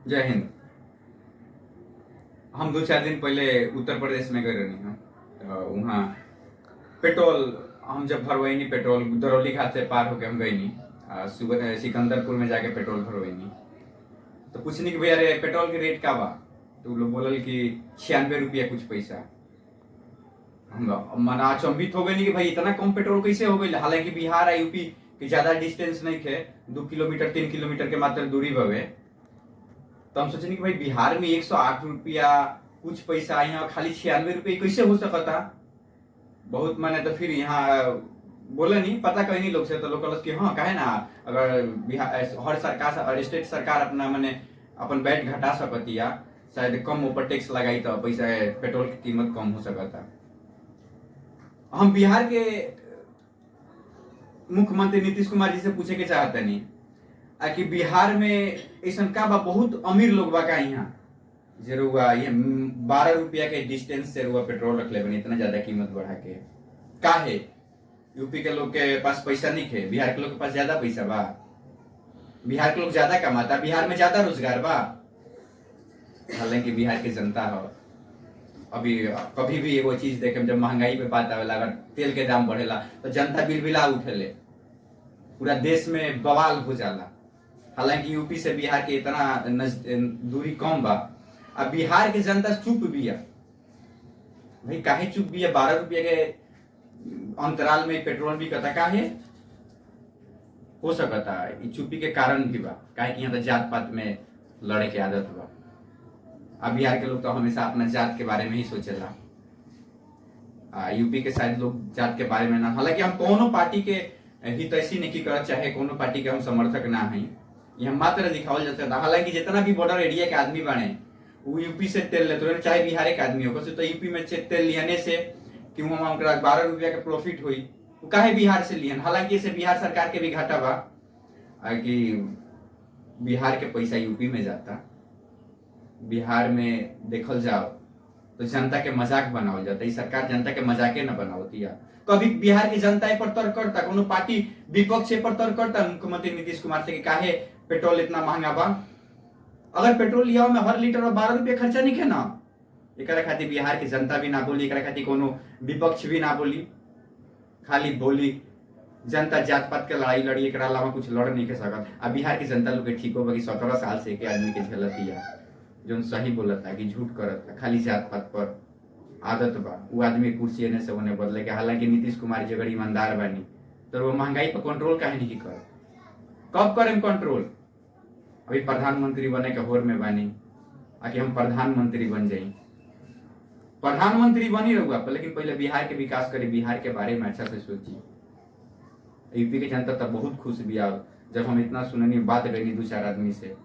जय हिंद। हम 2-4 दिन पहले उत्तर प्रदेश में गए रही हैं। तो वहाँ पेट्रोल हम जब भरवैनी पेट्रोल दरौली घाट से पार होके हम गईनी सिकंदरपुर में जाके पेट्रोल भरवैनी। तो पूछनी कि भैया रे पेट्रोल के रेट का बा। तो लोग बोलल कि 96 रुपया कुछ पैसा। हम मना अचंभित हो गई कि भाई इतना कम पेट्रोल कैसे हो गई। हालांकि बिहार और यूपी के ज्यादा डिस्टेंस नहीं थे, 2 किलोमीटर 3 किलोमीटर के मात्र दूरी बवे। तो हम सोचनी कि भाई बिहार में 108 रुपया कुछ पैसा, यहाँ खाली 96 रुपये कैसे हो सकता। बहुत मैंने तो फिर यहाँ बोले नहीं पता कहीं नहीं लोग से। तो लोग कहलस कि हाँ काहे ना, अगर बिहार हर सरकार और स्टेट सरकार अपना मैंने अपन बैट घटा सकती या शायद कम ऊपर टैक्स लगाई तो पैसा पेट्रोल की कीमत कम हो सकता। हम बिहार के मुख्यमंत्री नीतीश कुमार जी से पूछे के चाहते नहीं कि बिहार में ऐसा का बा बहुत अमीर लोग बा का यहाँ जे रुआ ये 12 रुपया के डिस्टेंस से रुआ पेट्रोल रख ले बनी इतना ज्यादा कीमत बढ़ा के का है। यूपी के लोग के पास पैसा नहीं है, बिहार के लोग के पास ज्यादा पैसा बा। बिहार के लोग ज्यादा कमाता, बिहार में ज्यादा रोजगार बा। हालांकि बिहार की जनता हो अभी कभी भी एगो चीज देखे जब महंगाई पे बात आवेला, अगर तेल के दाम बढ़ेला तो जनता बिलबिला उठेले, पूरा देश में बवाल हो जाला। हालांकि यूपी से बिहार के इतना दूरी कम बा। अब बिहार की जनता चुप भी है। भाई काहे चुप भी है। 12 रुपये के अंतराल में पेट्रोल भी कता काहे हो सकता है। चुप्पी के कारण भी बा काहे कि यहाँ तो जात पात में लड़े के आदत बा। अब बिहार के लोग तो हमेशा अपना जात के बारे में ही सोचेला। यूपी के शायद लोग जात के बारे में ना। हालांकि हम कोनो पार्टी के हितैषी नहीं कर चाहे कोनो पार्टी के हम समर्थक ना है, ये मात्र दिखावल जाता है। हालांकि जितना भी बॉर्डर एरिया के आदमी बने वो यूपी से तेल लेते रहे, चाहे बिहार के आदमी हो। तो यूपी में तेल लियाने से कि वहाँ 12 रुपया के प्रॉफिट हुई, वो काहे बिहार से लियन। हालांकि इसे बिहार सरकार के भी घाटा बा कि बिहार के पैसा यूपी में जाता। बिहार में देखल जाओ तो जनता के मजाक बनावल जाता है। सरकार जनता के मजाके न बनावती है। कभी बिहार की जनता पर तर्क करता, कोनो पार्टी विपक्ष पर तर्क करता मुख्यमंत्री नीतीश कुमार से कि काहे पेट्रोल इतना महंगा बा। अगर पेट्रोल लिया में हर लीटर में 12 रुपया खर्चा नहीं है ना, एक खातिर बिहार की जनता भी ना बोली, एक खातिर कोनो विपक्ष भी ना बोली। खाली बोली जनता जात पात के लड़ाई लड़ी, एक अलावा कुछ लड़ नहीं के सकत। अब बिहार की जनता लोग ठीक हो कि 17 साल से एक आदमी के झेलती है जो सही बोलता कि झूठ करता, खाली जात पात पर आदत बा। वो आदमी कुर्सी एने से उन्हें बदले के। हालांकि नीतीश कुमार जी अगर ईमानदार बानी तो वो महंगाई पर कंट्रोल काहे नहीं कर। कब करें कंट्रोल। अभी प्रधानमंत्री बने के होर में बानी आकि हम प्रधानमंत्री बन जाई। प्रधानमंत्री बनी रहुआ लेकिन पहले बिहार के विकास करी, बिहार के बारे में अच्छा से सोची। यूपी की जनता तब बहुत खुश भी आ जब हम इतना सुननी बात रही 2-4 आदमी से,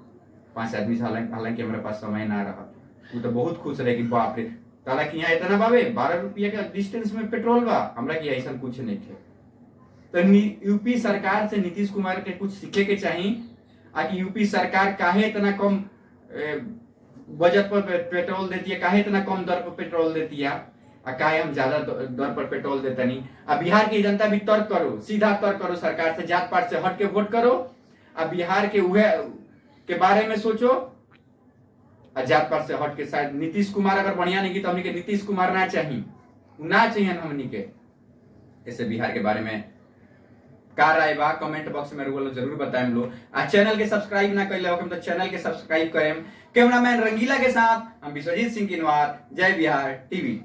5 आदमी से। हालांकि हमारे पास समय ना रहा, वो तो बहुत खुश रहे कि बाप रे ताला कि यहाँ इतना बाबे 12 रुपया का डिस्टेंस में पेट्रोल बा। हमरा की ऐसा कुछ नहीं थे। तो यूपी सरकार से नीतीश कुमार के कुछ सीखे के चाहिए कि यूपी सरकार काहे इतना कम बजट पर पेट्रोल देती है, काहे इतना कम दर पर पेट्रोल देती है, काहे हम ज्यादा दर पर पेट्रोल देता नहीं। अब बिहार की जनता भी तर्क करो, सीधा तर्क करो, सरकार से जात पात से हट के वोट करो। अब बिहार के के बारे में सोचो, जात पात से हट के। शायद नीतीश कुमार अगर बढ़िया नहीं की तो हमनी के नीतीश कुमार ना चाहिए हमनी के। ऐसे बिहार के बारे में का राय बा कमेंट बॉक्स में जरूर बताएं लोग। चैनल के सब्सक्राइब ना कर तो चैनल के सब्सक्राइब करें। कैमरामैन रंगीला के साथ हम विश्वजीत सिंह किनवार, जय बिहार टीवी।